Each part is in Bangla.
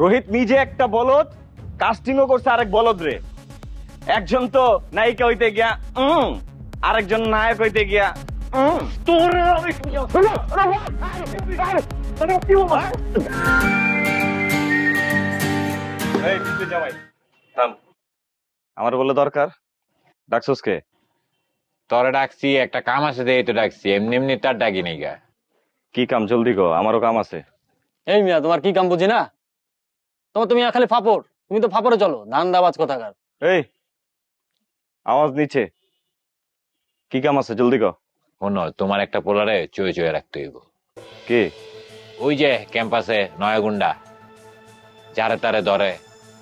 রোহিত নিজে একটা বলদ, কাস্টিংও করছে আরেক বলদ রে। একজন তো নায়িকা হইতে গিয়া আরেকজন নায়ক হইতে গিয়া আমার বলে দরকার। ডাকছস কে? তোরে ডাকছি, একটা কাম আছে যে তো ডাকছি, এমনি এমনি তার ডাকি নেই গা। কি কাম? জলদি গো, আমারও কাম আছে। এই মিয়া, তোমার কি কাম বুঝি না? তুমি খালি ফাপড়, তুমি তো ফাপড়ে চলো, ধান্দাবাজ কোথাকার। এই আওয়াজ নিচে, কি কাম আছে? জলদি গো। শোনো, তোমার একটা পোলারে চুয়ে চুয়ে রাখতে হইব। কে? ওই যে ক্যাম্পাসে নয়া গুন্ডা, যারে তারে ধরে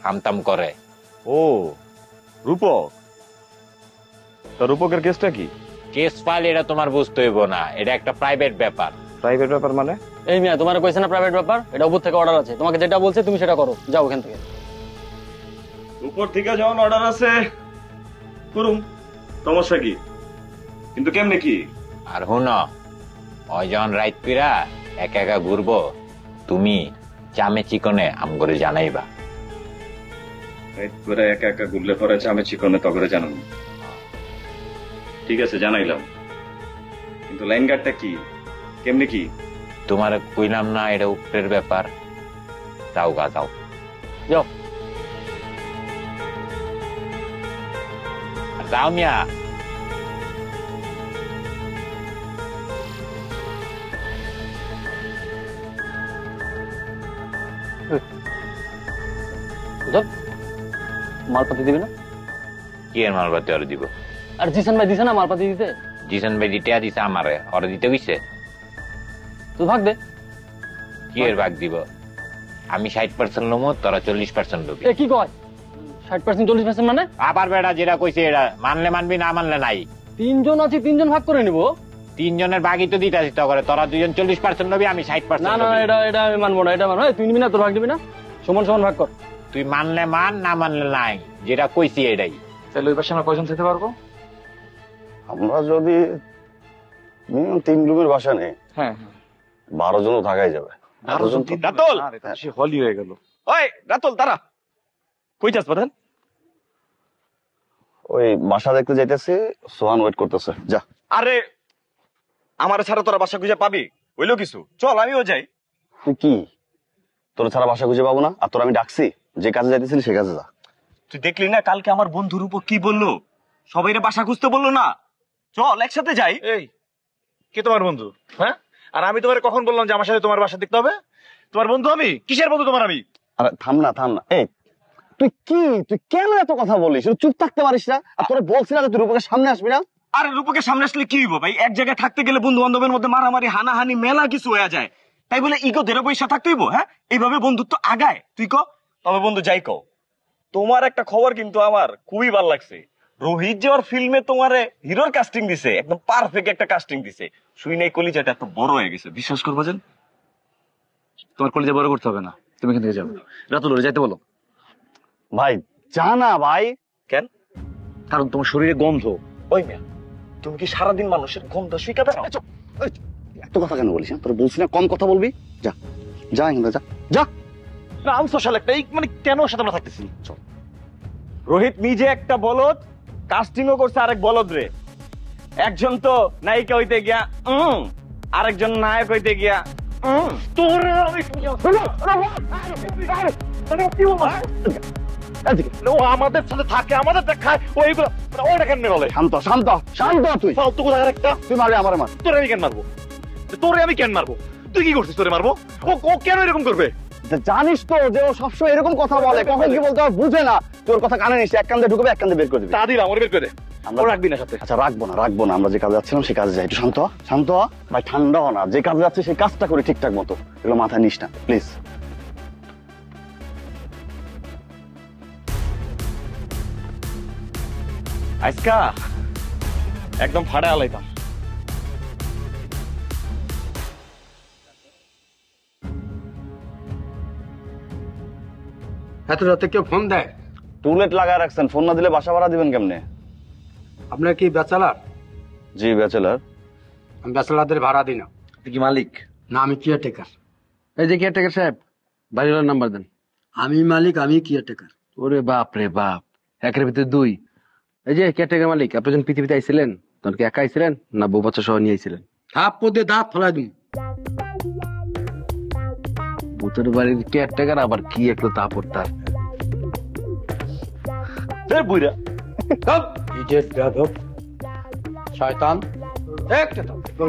হামতাম করে। ও রূপক। তা রূপকের কেসটা কি? কেস ফাইল এটা তোমার বুঝতে হইব না, এটা একটা প্রাইভেট ব্যাপার। প্রাইভেট ব্যাপার মানে? এই মিয়া, তোমার কইছে না প্রাইভেট ব্যাপার, এটা উপর থেকে অর্ডার আছে, তোমাকে যেটা বলছে তুমি সেটা করো, যাও ওখান থেকে। উপর থেকে যখন অর্ডার আছে করুম, সমস্যা কি? কিন্তু কেমনে কি? আর হুনো, ওই যখন রাইত পিরা একা একা ঘুরবো, তুমি চামে চিকনে আমগরে জানাইবা। একা একা ঘুরলে পরে চামে চিকনে তগরে জানাবো। ঠিক আছে, জানাইলাম, কিন্তু লাইন গার্ডটা কি? কেমনে কি? তোমার কইলাম না এটা উপরের ব্যাপার। যাও গা, যাও যাও। যাও মিয়া। মালপাতি দিবি না? কি এর মালবাতি ওরে দিব? আর জিসান ভাই দিছে না মালপাতি দিতে? জিসান ভাই দিতে দিছে আমারে, ওরে দিতে গেছে। তুই ভাগ দে। কি এর ভাগ দিব? আমি 60% লমো, তোরা 40% লবি। এ কি কয়? 60% 40% মানে? আবার বেটা যেটা কইছে এটা মানলে মানবি, না মানলে নাই। তিনজন আছি, তিনজন ভাগ করে নিব। তিনজনের ভাগই তো দিতে দিতে করে, তোরা দুজন 40% লবি, আমি 60%। না না, এটা আমি মানবো না, এটা মানবো। তুই নিবি না, তোর ভাগ দিবি না, সমান সমান ভাগ কর। তুই মানলে মান, না মানলে নাই, যেটা কইছি এটাই। তাহলে ওই পাশে আমরা কয়জন যেতে পারবো? আমরা যদি 3 রুমের বাসা নেই, হ্যাঁ 12 জনও থাকাই যাবে। 12 জন? রাতুল, সে হলি হয়ে গেল। ওই রাতুল, তারা কই যাস বাদান? ওই বাসা দেখতে যাইতেছি, সোহান ওয়েট করতেছে। যা। আরে আমার ছাড়া তোরা বাসা খুঁজে পাবি? হইলো কিছু, চল আমিও যাই। তুই কি, তোর ছাড়া বাসা খুঁজে পাবো না? আর তোর আমি ডাকছি, যে কাজে যাইতেছিলি সে কাজে যা। তুই দেখলি না কালকে আমার বন্ধুর উপর কি বললো? সবাইরে বাসা খুঁজতে বললো না? চল একসাথে যাই। এই কে তোমার বন্ধু? হ্যাঁ, আর আমি তোমার কখন বললাম যে আমার সাথে তোমার বাসা দেখতে হবে? তোমার বন্ধু আমি? কিসের বন্ধু তোমার আমি? আরে থাম না। এই তুই কি, তুই কেন এত কথা বলিস? চুপ থাকতে পারিস না? আর তোরা বলছি না তুই রূপকের সামনে আসবি না? আরে রূপকের সামনে আসলে কি হইব ভাই? এক জায়গায় থাকতে গেলে বন্ধু বান্ধবের মধ্যে মারামারি, হানাহানি, মেলা কিছু হয়ে যায়। তাই বলে ইগো ধরে পয়সা থাকতে হইব? হ্যাঁ, এইভাবে বন্ধুত্ব আগায়? তুই ক। তবে বন্ধু যাই কও, তোমার একটা খবর কিন্তু আমার খুবই ভালো লাগছে। রোহিত যে ওর ফিল্মে তোমারে হিরোর কাস্টিং দিছে, একদম পারফেক্ট একটা কাস্টিং দিছে। শুই নাই কলিজাটা এত বড় হয়ে গেছে, বিশ্বাস করবো যেন। তোমার কলেজে বড় করতে হবে না, তুমি এখান থেকে যাও। রাতুল ওরে যাইতে বলো। ভাই জানা ভাই। কেন? কারণ তোমার শরীরে গন্ধ। ওই মিয়া, তুমি কি সারাদিন মানুষের গন্ধ শুইকাবে না? এত কথা কেন বলিস? তোর বলছি না কম কথা বলবি। যা যা এখান থেকে, যা যা। না আনসোশাল একটা, এই মানে কেন ওর সাথে আমরা থাকতেছি? চল। রোহিত নিজে একটা বলদ, কাস্টিংও করছে আরেক বলদ রে। একজন তো নায়িকা হইতে গিয়া আরেকজন নায়ক হইতে গিয়া আমাদের সাথে থাকে, আমাদের দেখায়, ওইগুলো ওইটা কেন বলে? শান্ত শান্ত শান্ত। তুই ফালতু কথা একটা। তুই মারবি আমার মার। তোরে আমি কেন মারবো? তোরে আমি কেন মারবো? তুই কি করছিস? তোরে মারবো? ও কেন এরকম করবে? জানিস তো যে ও সবসময় এরকম কথা বলে, কখন কি বলতে বুঝে না। তোর কথা কানে নিস, এক কান দিয়ে ঢুকবে, এক কান দিয়ে বের করে দিবি। তা দিলাম, ওরে বের করে দে। আমরা রাখবি না সাথে। আচ্ছা রাখবো না। আমরা যে কাজে যাচ্ছিলাম সেই কাজে যাই। একটু শান্ত হ ভাই, ঠান্ডা হ না। যে কাজে যাচ্ছে সেই কাজটা করি ঠিকঠাক মতো। এগুলো মাথায় নিস না প্লিজ। আজকা একদম ফাড়া আলাইতাম। এত রাতে কেউ ফোন দেয়? টুলেট লাগায় রাখছেন, ফোন না দিলে বাসা ভাড়া দিবেন কেমনে? আপনার কি ব্যাচেলার? জি ব্যাচেলার। আমি ব্যাচেলারদের ভাড়া দিই না। তুই কি মালিক? না, আমি কেয়ারটেকার। এই যে কেয়ারটেকার সাহেব, বাড়িওয়ালার নাম্বার দেন। আমি মালিক, আমি কেয়ারটেকার। ওরে বাপ রে বাপ, একের ভিতরে দুই। এই যে কেয়ারটেকার মালিক, আপনি যখন পৃথিবীতে আইছিলেন তখন কি একা আইছিলেন না বউ বাচ্চা সহ নিয়ে আইছিলেন? থাপ পদে দাঁত ফেলাই দিন। ভূতের বাড়ির কেয়ারটেকার আবার কি একটু তাপর তার। বুইরা ইডিয়েট, বেয়াদব, শয়তান। একটা তো